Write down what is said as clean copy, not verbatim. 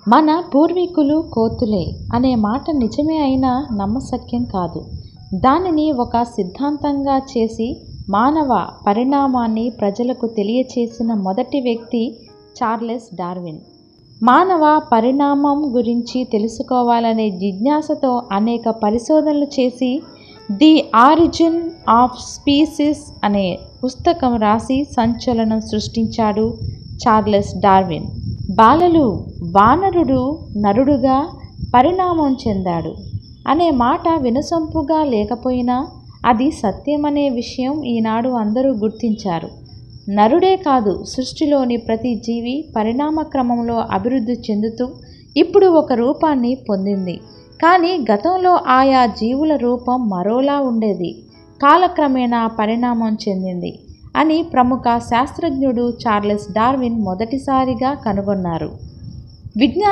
మన పూర్వీకులు కోతులే అనే మాట నిజమే అయినా నమ్మశక్యం కాదు. దానిని ఒక సిద్ధాంతంగా చేసి మానవ పరిణామాన్ని ప్రజలకు తెలియచేసిన మొదటి వ్యక్తి చార్లెస్ డార్విన్. మానవ పరిణామం గురించి తెలుసుకోవాలనే జిజ్ఞాసతో అనేక పరిశోధనలు చేసి ది ఆరిజిన్ ఆఫ్ స్పీసీస్ అనే పుస్తకం రాసి సంచలనం సృష్టించాడు చార్లెస్ డార్విన్. బాలలు వానరుడు నరుడుగా పరిణామం చెందాడు అనే మాట వినసొంపుగా లేకపోయినా అది సత్యమనే విషయం ఈనాడు అందరూ గుర్తించారు. నరుడే కాదు, సృష్టిలోని ప్రతి జీవి పరిణామ క్రమంలో అభివృద్ధి చెందుతూ ఇప్పుడు ఒక రూపాన్ని పొందింది. కానీ గతంలో ఆయా జీవుల రూపం మరోలా ఉండేది, కాలక్రమేణా పరిణామం చెందింది అని ప్రముఖ శాస్త్రజ్ఞుడు చార్లెస్ డార్విన్ మొదటిసారిగా కనుగొన్నారు. విజ్ఞాన